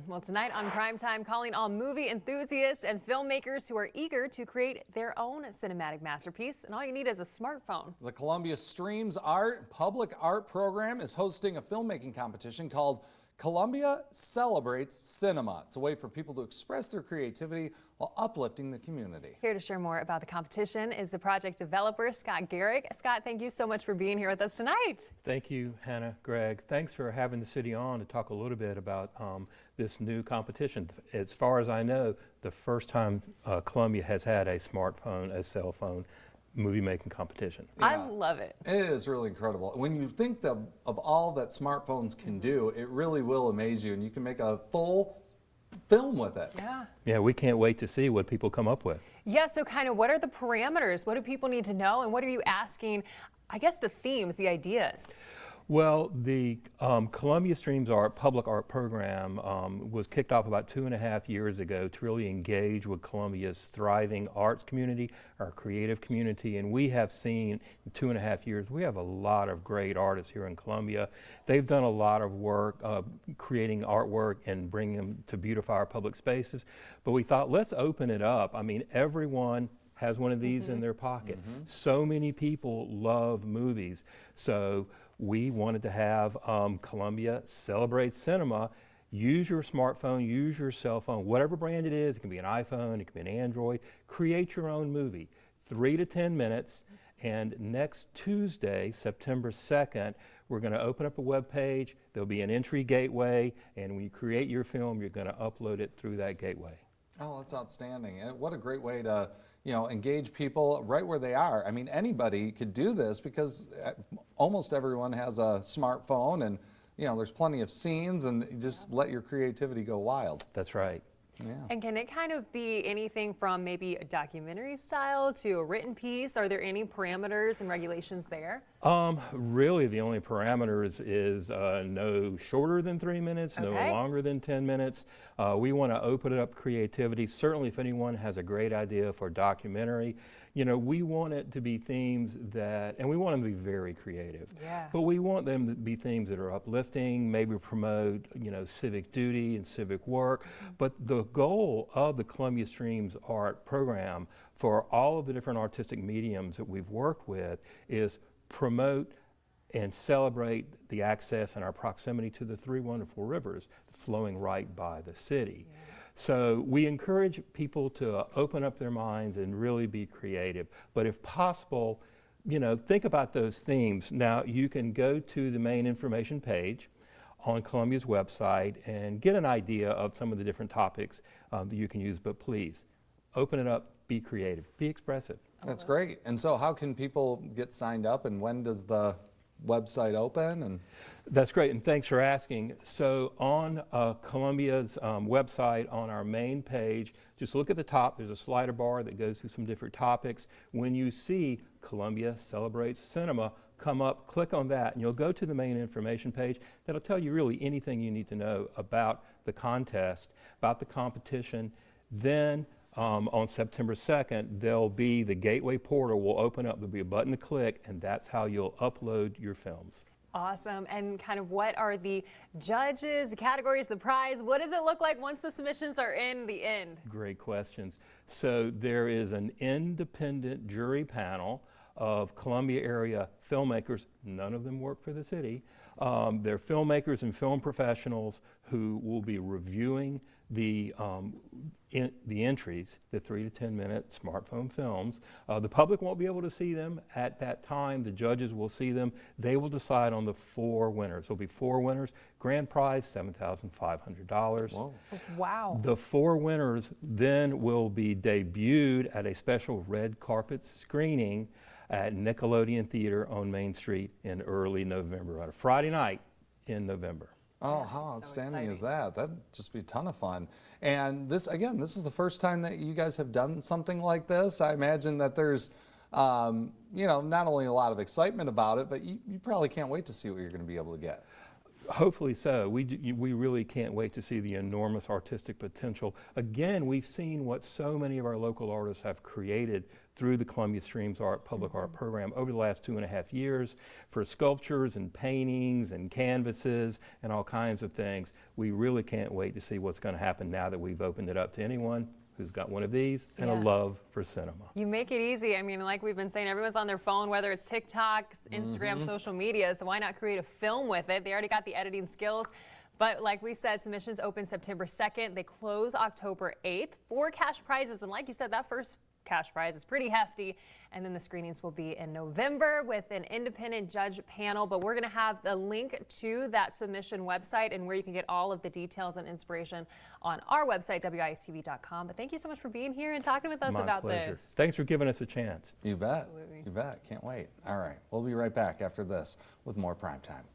Well, tonight on Primetime, calling all movie enthusiasts and filmmakers who are eager to create their own cinematic masterpiece. And all you need is a smartphone. The Columbia Streams Art Public Art Program is hosting a filmmaking competition called Columbia Cell-A-Brates Cinema. It's a way for people to express their creativity while uplifting the community. Here to share more about the competition is the project developer, Skot Garrick. Scott, thank you so much for being here with us tonight. Thank you, Hannah, Greg. Thanks for having the city on to talk a little bit about this new competition. As far as I know, the first time Columbia has had a smartphone, a cell phone, movie-making competition. Yeah, I love it. It is really incredible. When you think of all that smartphones can do, it really will amaze you, and you can make a full film with it. Yeah, we can't wait to see what people come up with. Yeah, so kind of what are the parameters? What do people need to know? And what are you asking, I guess, the themes, the ideas? Well, the Columbia Streams Art Public Art Program was kicked off about 2.5 years ago to really engage with Columbia's thriving arts community, our creative community, and we have seen in 2.5 years, we have a lot of great artists here in Columbia. They've done a lot of work creating artwork and bringing them to beautify our public spaces, but we thought, let's open it up. I mean, everyone has one of these in their pocket. So many people love movies, so we wanted to have Columbia Cell-A-Brates Cinema. Use your smartphone, use your cell phone, whatever brand it is. It can be an iPhone, it can be an Android. Create your own movie, 3 to 10 minutes. And next Tuesday, September 2nd, we're going to open up a web page. There'll be an entry gateway, and when you create your film, you're going to upload it through that gateway. Oh, that's outstanding. And what a great way to, engage people right where they are. I mean, anybody could do this because almost everyone has a smartphone, and, there's plenty of scenes, and you just let your creativity go wild. That's right. Yeah. And can it kind of be anything from maybe a documentary style to a written piece? Are there any parameters and regulations there? Really, the only parameter is no shorter than 3 minutes, no longer than 10 minutes. We want to open it up creativity. Certainly, if anyone has a great idea for a documentary, we want it to be themes that, and we want them to be very creative. Yeah. But we want them to be themes that are uplifting, maybe promote, civic duty and civic work. But the goal of the Columbia Streams Art Program for all of the different artistic mediums that we've worked with is promote and celebrate the access and our proximity to the 3 wonderful rivers flowing right by the city. Yeah. So we encourage people to open up their minds and really be creative. But if possible, think about those themes. Now, you can go to the main information page on Columbia's website and get an idea of some of the different topics that you can use, but please open it up, be creative, be expressive. That's great. And so how can people get signed up, and when does the website open? And that's great, and thanks for asking. So on Columbia's website, on our main page, just look at the top. There's a slider bar that goes through some different topics. When you see Columbia Cell-A-Brates Cinema come up, click on that, and you'll go to the main information page. That'll tell you really anything you need to know about the contest, about the competition. Then on September 2nd, there'll be the gateway portal will open up. There'll be a button to click, and that's how you'll upload your films. Awesome. And kind of what are the judges, the categories, the prize? What does it look like once the submissions are in the end? Great questions. So there is an independent jury panel of Columbia area filmmakers. None of them work for the city. They're filmmakers and film professionals who will be reviewing the entries, the 3 to 10 minute smartphone films. The public won't be able to see them at that time. The judges will see them. They will decide on the 4 winners. There'll be 4 winners. Grand prize, $7,500. Whoa. Wow. The 4 winners then will be debuted at a special red carpet screening at Nickelodeon Theater on Main Street in early November, on a Friday night in November. Oh, how outstanding is that? That'd just be a ton of fun. And this, again, this is the first time that you guys have done something like this. I imagine that there's, not only a lot of excitement about it, but you probably can't wait to see what you're going to be able to get. Hopefully so. We really can't wait to see the enormous artistic potential. Again, we've seen what so many of our local artists have created through the Columbia Streams Art Public Art Program over the last 2.5 years for sculptures and paintings and canvases and all kinds of things. We really can't wait to see what's going to happen now that we've opened it up to anyone who's got one of these and a love for cinema. You make it easy. I mean, like we've been saying, everyone's on their phone, whether it's TikTok, Instagram, social media, so why not create a film with it? They already got the editing skills. But like we said, submissions open September 2nd. They close October 8th. 4 cash prizes, and like you said, that first cash prize is pretty hefty. And then the screenings will be in November with an independent judge panel. But we're going to have the link to that submission website and where you can get all of the details and inspiration on our website, wistv.com. But thank you so much for being here and talking with us about this. Thanks for giving us a chance. You bet. Absolutely. You bet. Can't wait. All right. We'll be right back after this with more Primetime.